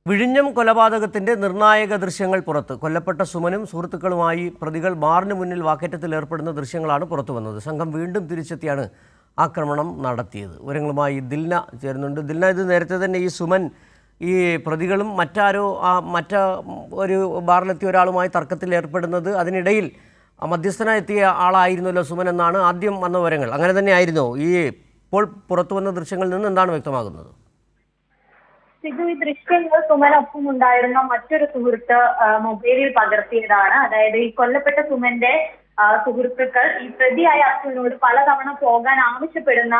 വിഴിഞ്ഞം കൊലപാതകത്തിന്റെ നിർണായക ദൃശ്യങ്ങൾ പുറത്ത്. കൊല്ലപ്പെട്ട സുമനും സുഹൃത്തുക്കളുമായി പ്രതികൾ ബാറിന് മുന്നിൽ വാക്കേറ്റത്തിൽ ഏർപ്പെടുന്ന ദൃശ്യങ്ങളാണ് പുറത്തു വന്നത്. സംഘം വീണ്ടും തിരിച്ചെത്തിയാണ് ആക്രമണം നടത്തിയത്. വിവരങ്ങളുമായി ദിൽന ചേരുന്നുണ്ട്. ദിൽന, ഇത് നേരത്തെ തന്നെ ഈ സുമൻ ഈ പ്രതികളും ഒരു ബാറിലെത്തിയ ഒരാളുമായി തർക്കത്തിൽ ഏർപ്പെടുന്നത്, അതിനിടയിൽ മധ്യസ്ഥനായി എത്തിയ ആളായിരുന്നല്ലോ സുമൻ എന്നാണ് ആദ്യം വന്ന വിവരങ്ങൾ. അങ്ങനെ തന്നെ ആയിരുന്നോ? ഇപ്പോൾ പുറത്തു വന്ന ദൃശ്യങ്ങളിൽ നിന്ന് എന്താണ് വ്യക്തമാകുന്നത്? ഈ ദൃശ്യങ്ങൾ സുമനൊപ്പം ഉണ്ടായിരുന്ന മറ്റൊരു സുഹൃത്ത് മൊബൈലിൽ പകർത്തിയതാണ്. അതായത് ഈ കൊല്ലപ്പെട്ട സുമന്റെ സുഹൃത്തുക്കൾ ഈ പ്രതിയായ അച്ചുവിനോട് പലതവണ പോകാൻ ആവശ്യപ്പെടുന്ന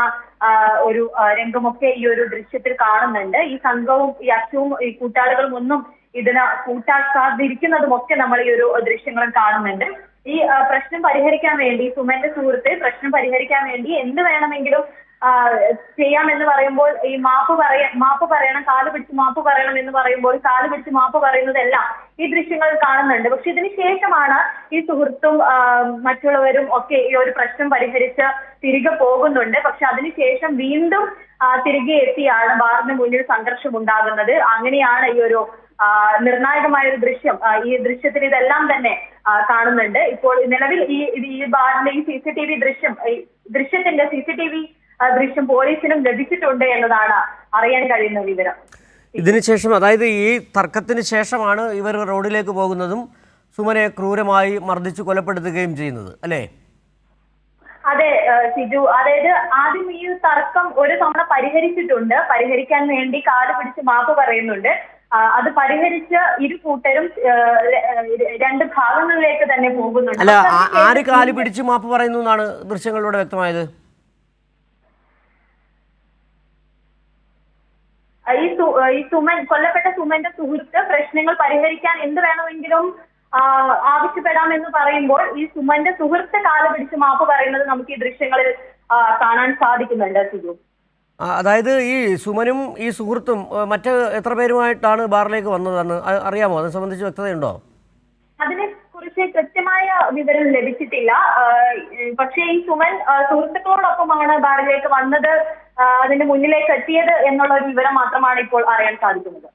ഒരു രംഗമൊക്കെ ഈ ഒരു ദൃശ്യത്തിൽ കാണുന്നുണ്ട്. ഈ സംഘവും ഈ അച്ചുവും ഈ കൂട്ടാളികളും ഒന്നും ഇതിന് കൂട്ടാക്കാതിരിക്കുന്നതുമൊക്കെ നമ്മൾ ഈ ഒരു ദൃശ്യങ്ങളും കാണുന്നുണ്ട്. ഈ പ്രശ്നം പരിഹരിക്കാൻ വേണ്ടി സുമന്റെ സുഹൃത്ത് പ്രശ്നം പരിഹരിക്കാൻ വേണ്ടി എന്ത് വേണമെങ്കിലും ചെയ്യാമെന്ന് പറയുമ്പോൾ ഈ മാപ്പ് പറയണം, കാല് പിടിച്ച് മാപ്പ് പറയണം എന്ന് പറയുമ്പോൾ കാല് പിടിച്ച് മാപ്പ് പറയുന്നതെല്ലാം ഈ ദൃശ്യങ്ങൾ കാണുന്നുണ്ട്. പക്ഷെ ഇതിന് ശേഷമാണ് ഈ സുഹൃത്തും മറ്റുള്ളവരും ഒക്കെ ഈ ഒരു പ്രശ്നം പരിഹരിച്ച് തിരികെ പോകുന്നുണ്ട്. പക്ഷെ അതിനുശേഷം വീണ്ടും തിരികെ എത്തിയാണ് ബാറിന് മുന്നിൽ സംഘർഷം ഉണ്ടാകുന്നത്. അങ്ങനെയാണ് ഈ ഒരു നിർണായകമായ ഒരു ദൃശ്യം. ഈ ദൃശ്യത്തിൽ ഇതെല്ലാം തന്നെ കാണുന്നുണ്ട്. ഇപ്പോൾ നിലവിൽ ഈ ബാറിന്റെ ഈ CCTV ദൃശ്യത്തിന്റെ CCTV ദൃശ്യം പോലീസിനും ലഭിച്ചിട്ടുണ്ട് എന്നതാണ് അറിയാൻ കഴിയുന്ന വിവരം. ഇതിനുശേഷം, അതായത് ഈ തർക്കത്തിന് ശേഷമാണ് ഇവർ റോഡിലേക്ക് പോകുന്നതും സുമനെ ക്രൂരമായി മർദ്ദിച്ചു കൊലപ്പെടുത്തുകയും ചെയ്യുന്നത്, അല്ലേ? അതെ സിജു, അതായത് ആദ്യം ഈ തർക്കം ഒരു തവണ പരിഹരിച്ചിട്ടുണ്ട്. പരിഹരിക്കാൻ വേണ്ടി കാല് പിടിച്ച് മാപ്പ് പറയുന്നുണ്ട്. അത് പരിഹരിച്ച് ഇരു കൂട്ടരും രണ്ട് ഭാഗങ്ങളിലേക്ക് തന്നെ പോകുന്നുണ്ട്. അല്ല, ആര് കാല് പിടിച്ച് മാപ്പ് പറയുന്നു എന്നാണ് ദൃശ്യങ്ങളിലൂടെ വ്യക്തമായത്? ഈ സുമൻ, കൊല്ലപ്പെട്ട സുമന്റെ സുഹൃത്ത് പ്രശ്നങ്ങൾ പരിഹരിക്കാൻ എന്ത് വേണമെങ്കിലും ആവശ്യപ്പെടാമെന്ന് പറയുമ്പോൾ ഈ സുമന്റെ സുഹൃത്ത് കാല് പിടിച്ച് മാപ്പ് പറയുന്നത് നമുക്ക് ഈ ദൃശ്യങ്ങളിൽ കാണാൻ സാധിക്കുന്നുണ്ട് സിജു. അതായത് ഈ സുമനും ഈ സുഹൃത്തും മറ്റ് എത്ര പേരുമായിട്ടാണ് ബാറിലേക്ക് വന്നതെന്ന് അറിയാമോ? അതിനെ സംബന്ധിച്ച് വ്യക്തതയുണ്ടോ? അതിനെ കുറിച്ച് കൃത്യമായ വിവരം ലഭിച്ചിട്ടില്ല. പക്ഷേ ഈ സുമൻ സുഹൃത്തുക്കളോടൊപ്പമാണ് ബാറിലേക്ക് വന്നത്, അതിന്റെ മുന്നിലേക്ക് എത്തിയത് എന്നുള്ള ഒരു വിവരം മാത്രമാണ് ഇപ്പോൾ അറിയാൻ സാധിക്കുന്നത്.